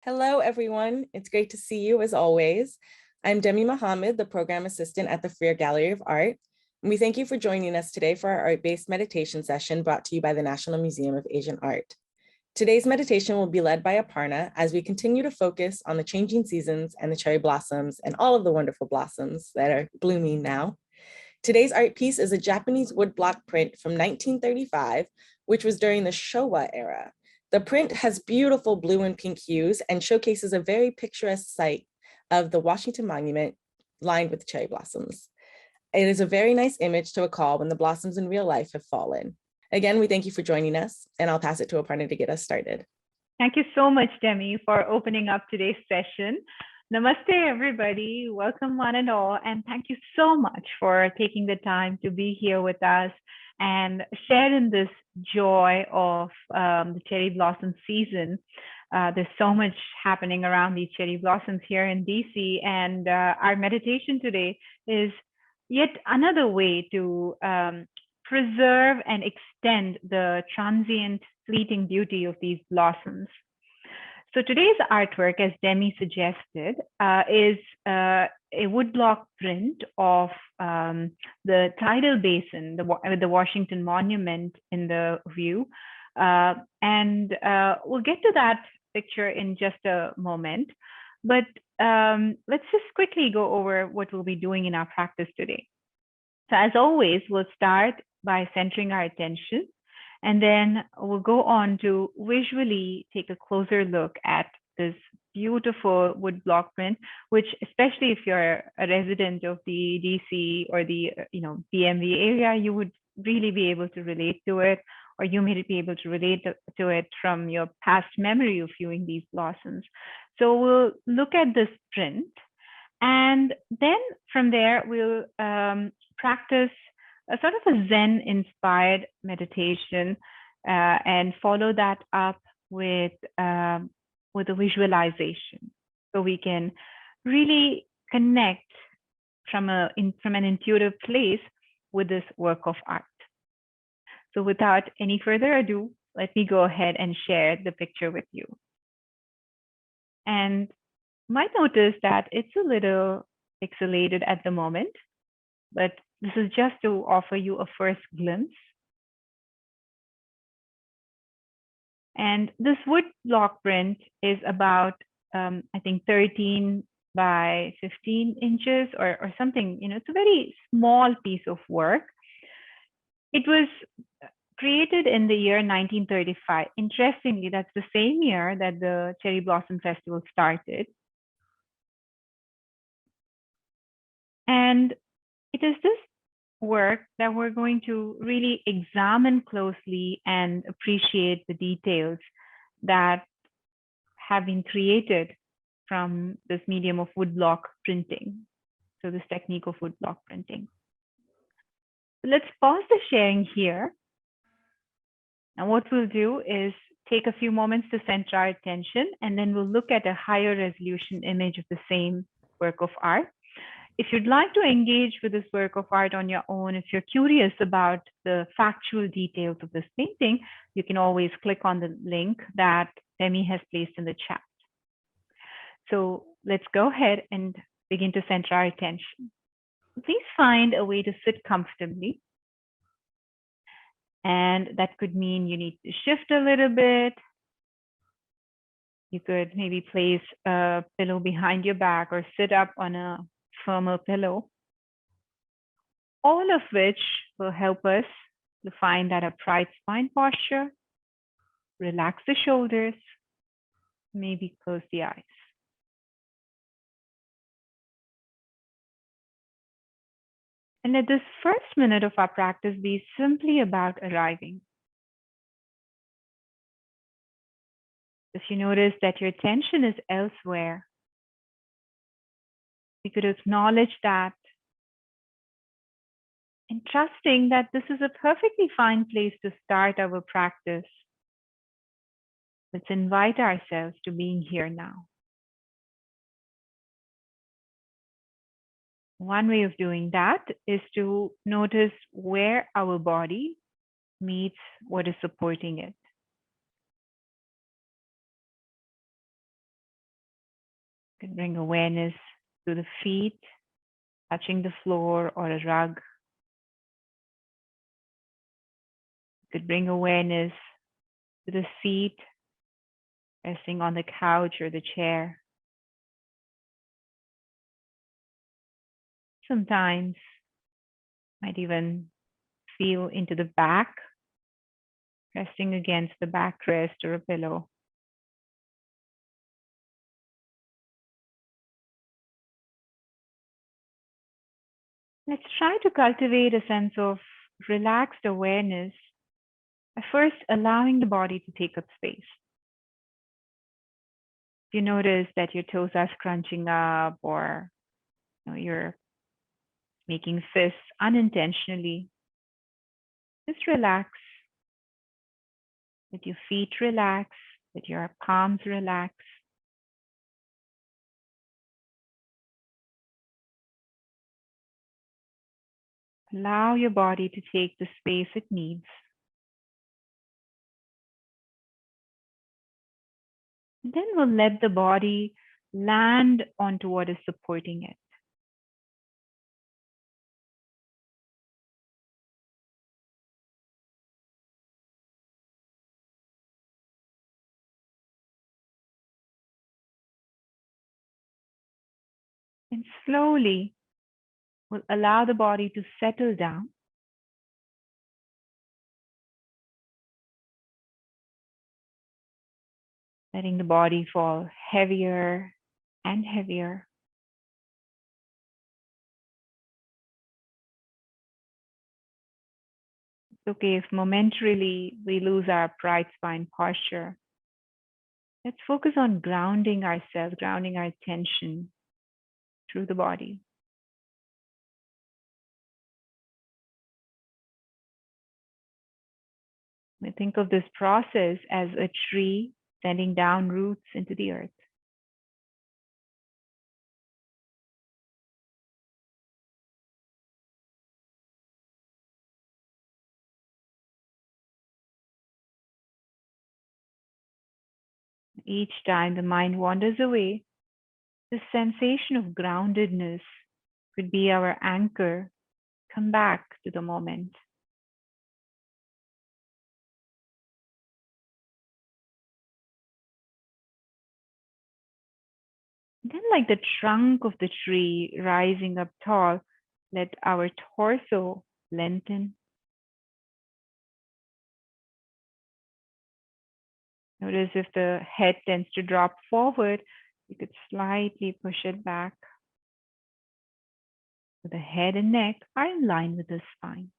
Hello, everyone. It's great to see you as always. I'm Demi Mohammed, the Program Assistant at the Freer Gallery of Art. And we thank you for joining us today for our art-based meditation session brought to you by the National Museum of Asian Art. Today's meditation will be led by Aparna as we continue to focus on the changing seasons and the cherry blossoms and all of the wonderful blossoms that are blooming now. Today's art piece is a Japanese woodblock print from 1935, which was during the Showa era. The print has beautiful blue and pink hues and showcases a very picturesque sight of the Washington Monument lined with cherry blossoms. It is a very nice image to recall when the blossoms in real life have fallen. Again, we thank you for joining us, and I'll pass it to Aparna to get us started. Thank you so much, Demi, for opening up today's session. Namaste, everybody. Welcome one and all. And thank you so much for taking the time to be here with us and share in this joy of the cherry blossom season. There's so much happening around these cherry blossoms here in DC. And our meditation today is yet another way to preserve and extend the transient, fleeting beauty of these blossoms. So today's artwork, as Demi suggested, is a woodblock print of the tidal basin, with the Washington Monument in the view. And we'll get to that picture in just a moment. But let's just quickly go over what we'll be doing in our practice today. So as always, we'll start by centering our attention. And then we'll go on to visually take a closer look at this beautiful woodblock print, which, especially if you're a resident of the DC or the DMV area, you would really be able to relate to it, or you may be able to relate to it from your past memory of viewing these blossoms. So we'll look at this print, and then from there we'll practice a sort of a Zen-inspired meditation, and follow that up with a visualization, so we can really connect from an intuitive place with this work of art. So without any further ado, let me go ahead and share the picture with you. And you might notice that it's a little pixelated at the moment, but this is just to offer you a first glimpse. And this wood block print is about, I think, 13 by 15 inches or something. It's a very small piece of work. It was created in the year 1935. Interestingly, that's the same year that the Cherry Blossom Festival started. And it is this work that we're going to really examine closely and appreciate the details that have been created from this medium of woodblock printing. So this technique of woodblock printing. Let's pause the sharing here. And what we'll do is take a few moments to center our attention, and then we'll look at a higher resolution image of the same work of art. If you'd like to engage with this work of art on your own, if you're curious about the factual details of this painting, you can always click on the link that Demi has placed in the chat. So let's go ahead and begin to center our attention. Please find a way to sit comfortably. And that could mean you need to shift a little bit. You could maybe place a pillow behind your back or sit up on a firmer pillow, all of which will help us to find that upright spine posture, relax the shoulders, maybe close the eyes. And let this first minute of our practice be simply about arriving. If you notice that your attention is elsewhere, we could acknowledge that and trusting that this is a perfectly fine place to start our practice. Let's invite ourselves to being here now. One way of doing that is to notice where our body meets what is supporting it. You can bring awareness to the feet, touching the floor or a rug. You could bring awareness to the seat, resting on the couch or the chair. Sometimes might even feel into the back, resting against the backrest or a pillow. Let's try to cultivate a sense of relaxed awareness by first allowing the body to take up space. If you notice that your toes are scrunching up or you're making fists unintentionally, just relax. Let your feet relax, let your palms relax. Allow your body to take the space it needs. And then we'll let the body land onto what is supporting it. And slowly, we'll allow the body to settle down. Letting the body fall heavier and heavier. It's okay if momentarily we lose our upright spine posture. Let's focus on grounding ourselves, grounding our attention through the body. We think of this process as a tree sending down roots into the earth. Each time the mind wanders away, the sensation of groundedness could be our anchor. Come back to the moment. Then, like the trunk of the tree rising up tall, let our torso lengthen. Notice if the head tends to drop forward, you could slightly push it back. So the head and neck are in line with the spine.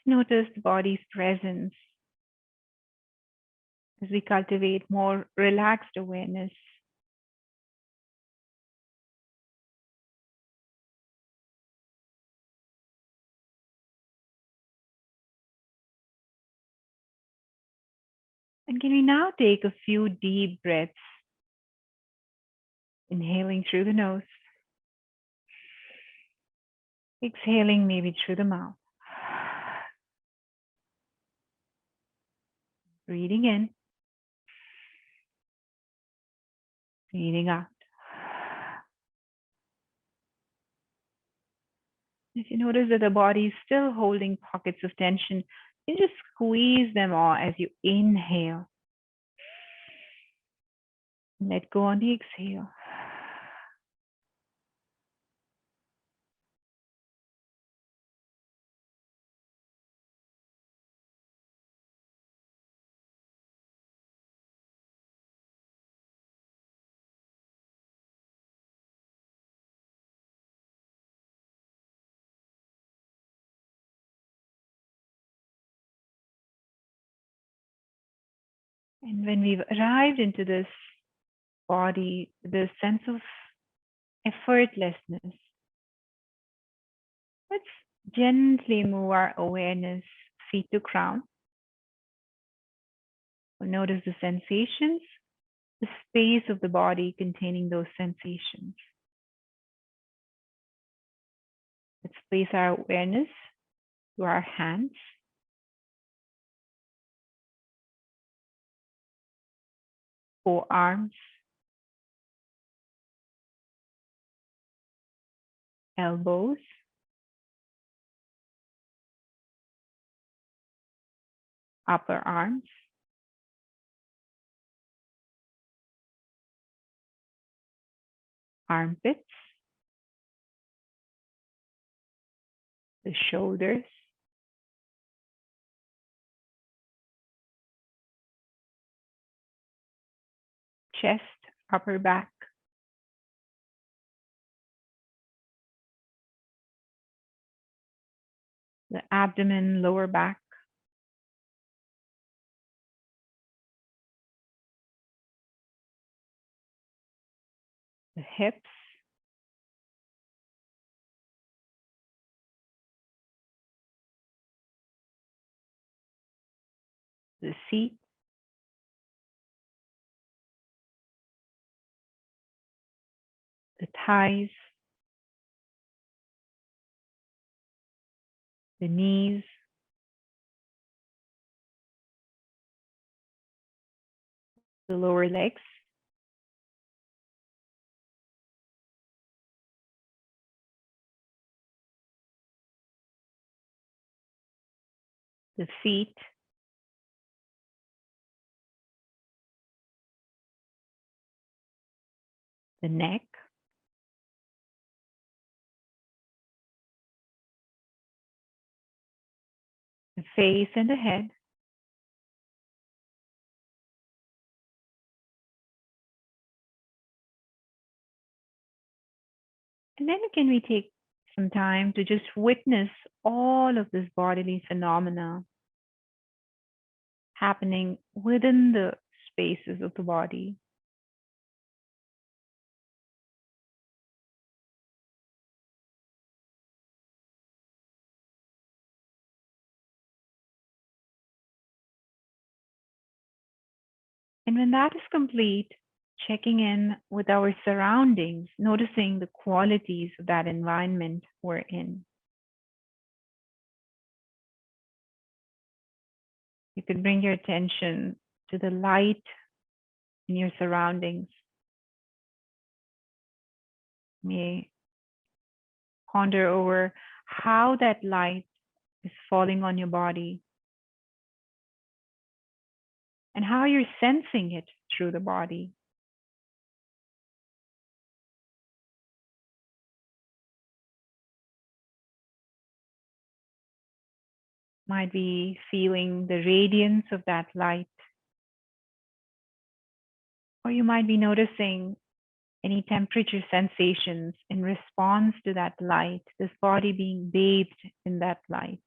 Notice the body's presence as we cultivate more relaxed awareness. And can we now take a few deep breaths, inhaling through the nose, exhaling maybe through the mouth. Breathing in, breathing out. If you notice that the body is still holding pockets of tension, you just squeeze them all as you inhale. Let go on the exhale. And when we've arrived into this body, this sense of effortlessness, let's gently move our awareness feet to crown. Notice the sensations, the space of the body containing those sensations. Let's place our awareness to our hands, forearms, elbows, upper arms, armpits, the shoulders, chest, upper back, the abdomen, lower back, the hips, the seat, the thighs, the knees, the lower legs, the feet, the neck, the face and the head, and then can we take some time to just witness all of this bodily phenomena happening within the spaces of the body. And when that is complete, checking in with our surroundings, noticing the qualities of that environment we're in. You could bring your attention to the light in your surroundings. You may ponder over how that light is falling on your body and how you're sensing it through the body. Might be feeling the radiance of that light, or you might be noticing any temperature sensations in response to that light, this body being bathed in that light.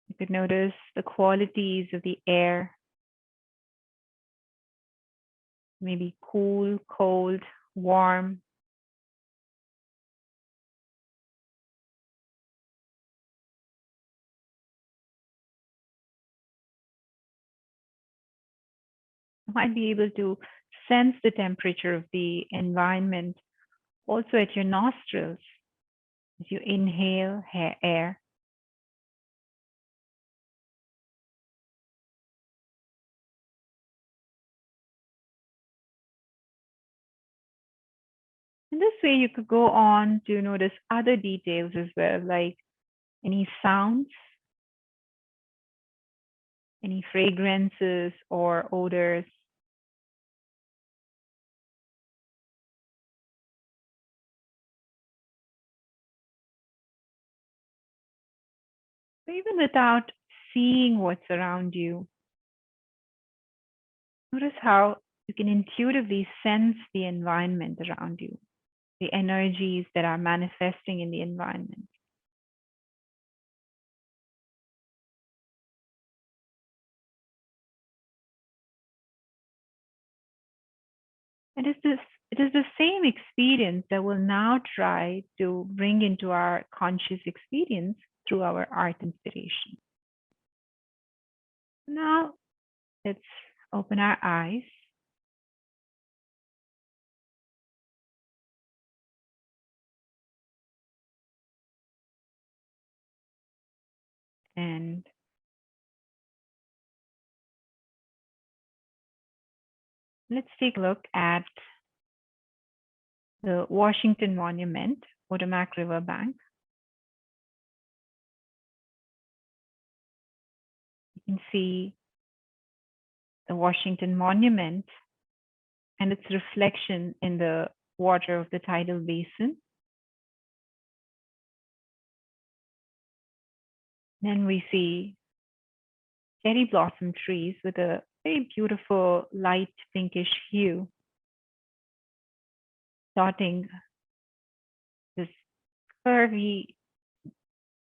You could notice the qualities of the air, maybe cool, cold, warm. You might be able to sense the temperature of the environment also at your nostrils as you inhale air. In this way, you could go on to notice other details as well, like any sounds, any fragrances or odors. So even without seeing what's around you, notice how you can intuitively sense the environment around you, the energies that are manifesting in the environment. And as this It is the same experience that we'll now try to bring into our conscious experience through our art inspiration. Now, let's open our eyes. And let's take a look at the Washington Monument, Potomac Riverbank. You can see the Washington Monument and its reflection in the water of the tidal basin. Then we see cherry blossom trees with a very beautiful light pinkish hue, dotting this curvy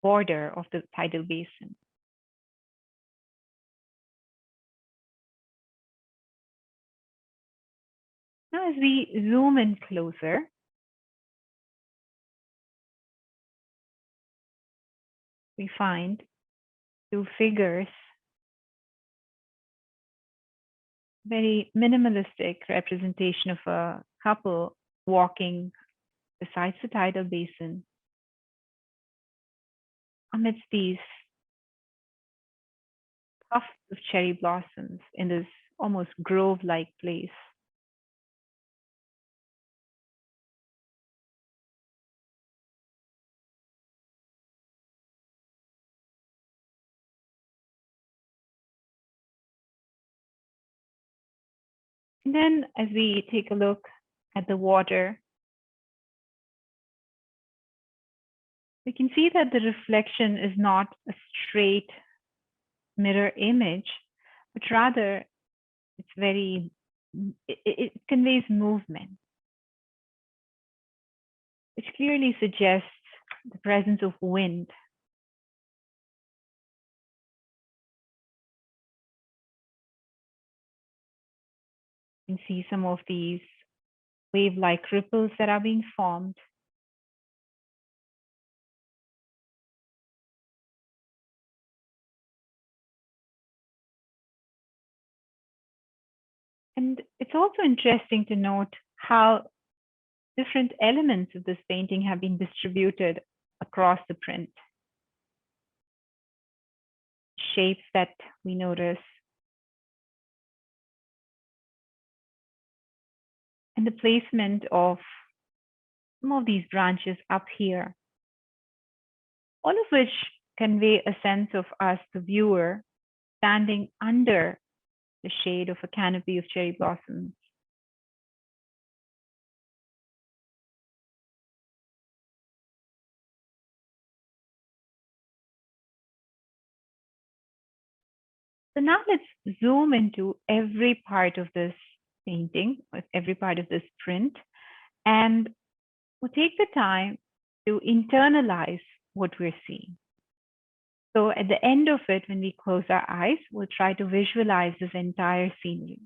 border of the tidal basin. Now, as we zoom in closer, we find two figures, very minimalistic representation of a couple walking besides the tidal basin amidst these tufts of cherry blossoms in this almost grove-like place. And then as we take a look at the water, we can see that the reflection is not a straight mirror image, but rather it conveys movement, which clearly suggests the presence of wind. You can see some of these wave-like ripples that are being formed. And it's also interesting to note how different elements of this painting have been distributed across the print. Shapes that we notice, and the placement of some of these branches up here, all of which convey a sense of us, the viewer, standing under the shade of a canopy of cherry blossoms. So now let's zoom into every part of this painting, every part of this print, and we'll take the time to internalize what we're seeing. So at the end of it, when we close our eyes, we'll try to visualize this entire scenery.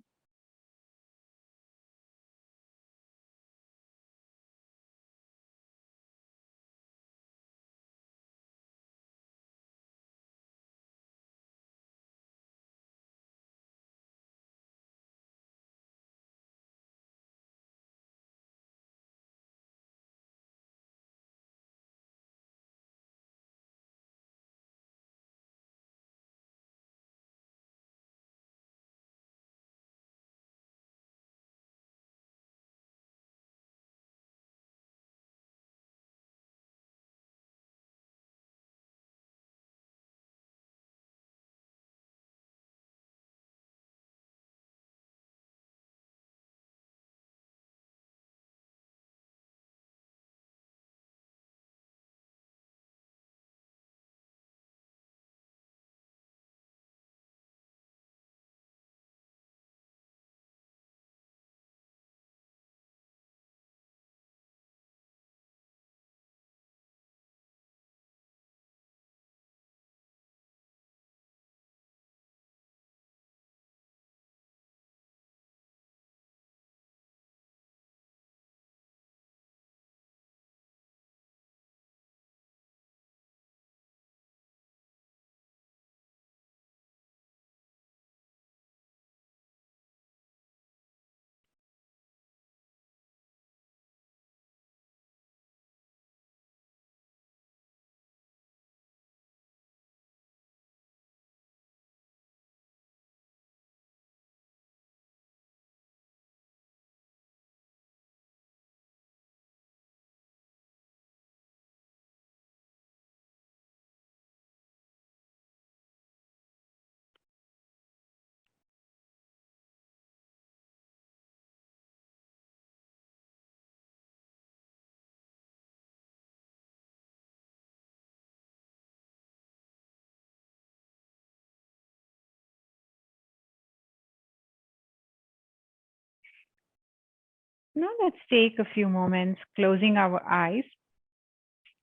Now let's take a few moments closing our eyes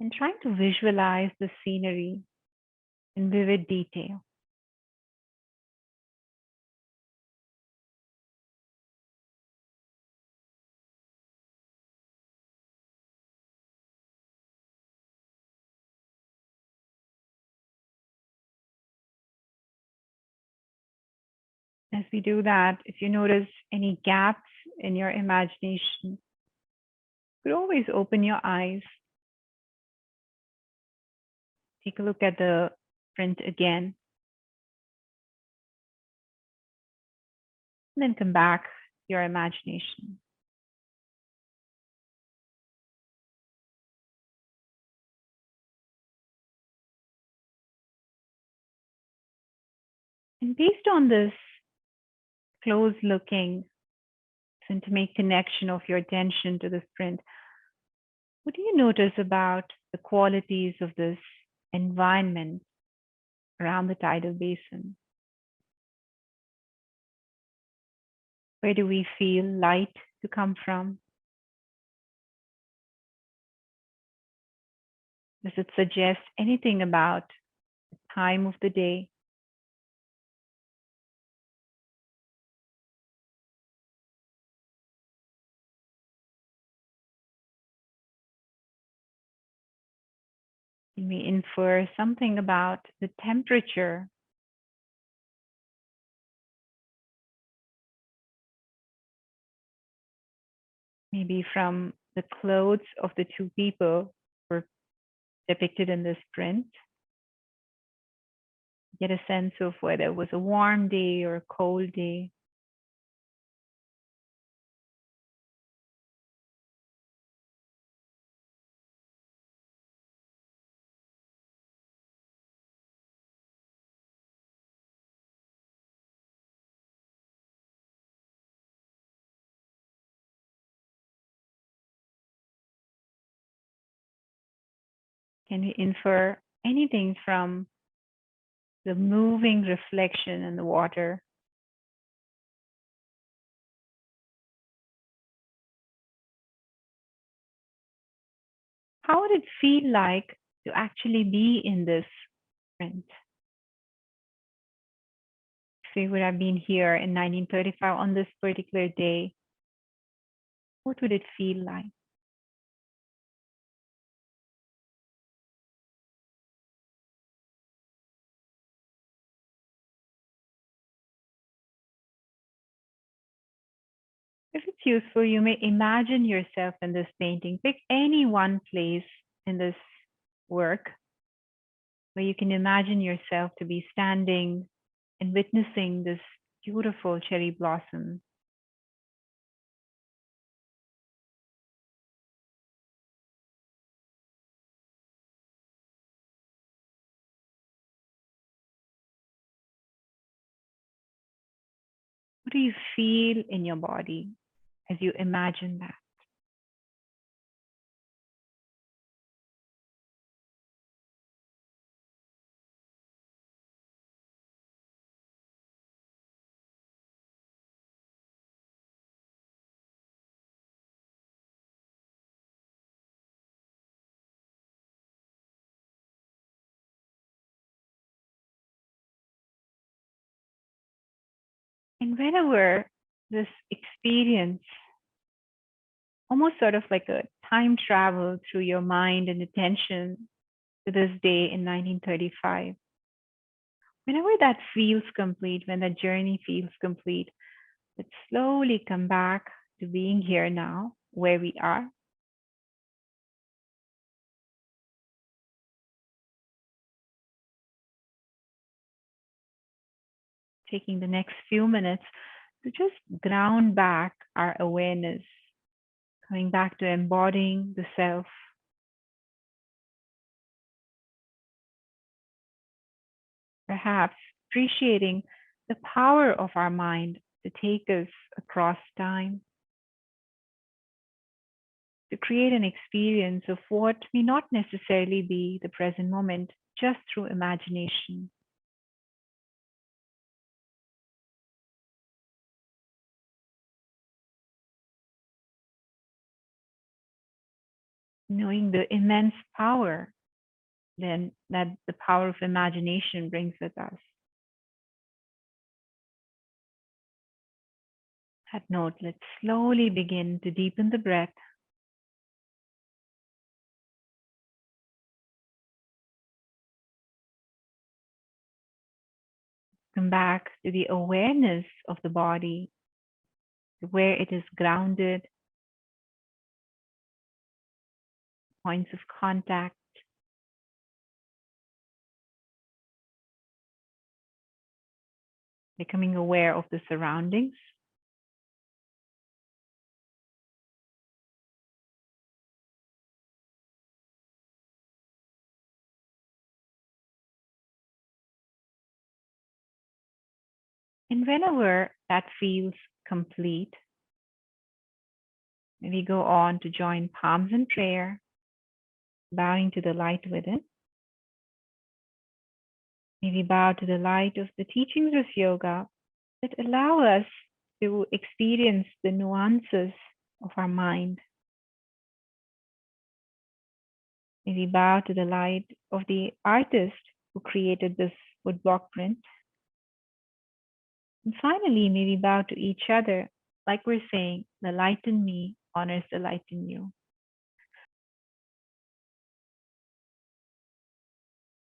and trying to visualize the scenery in vivid detail. As we do that, if you notice any gaps in your imagination, you could always open your eyes, take a look at the print again, and then come back to your imagination. And based on this close looking, intimate connection of your attention to this print, what do you notice about the qualities of this environment around the tidal basin? Where do we feel light to come from? Does it suggest anything about the time of the day? Can we infer something about the temperature? Maybe from the clothes of the two people who are depicted in this print. Get a sense of whether it was a warm day or a cold day. Can we infer anything from the moving reflection in the water? How would it feel like to actually be in this print? If we would have been here in 1935 on this particular day, what would it feel like? If it's useful, you may imagine yourself in this painting. Pick any one place in this work where you can imagine yourself to be standing and witnessing this beautiful cherry blossom. What do you feel in your body as you imagine that? And whenever this experience, almost sort of like a time travel through your mind and attention to this day in 1935, whenever that feels complete, when that journey feels complete, let's slowly come back to being here now, where we are. Taking the next few minutes to just ground back our awareness, coming back to embodying the self. Perhaps appreciating the power of our mind to take us across time, to create an experience of what may not necessarily be the present moment just through imagination. knowing the immense power then that the power of imagination brings with us. That note, let's slowly begin to deepen the breath. Come back to the awareness of the body, where it is grounded, points of contact, becoming aware of the surroundings. And whenever that feels complete, we go on to join palms in prayer, bowing to the light within. Maybe bow to the light of the teachings of yoga that allow us to experience the nuances of our mind. Maybe bow to the light of the artist who created this woodblock print. And finally, maybe bow to each other, like we're saying, the light in me honors the light in you.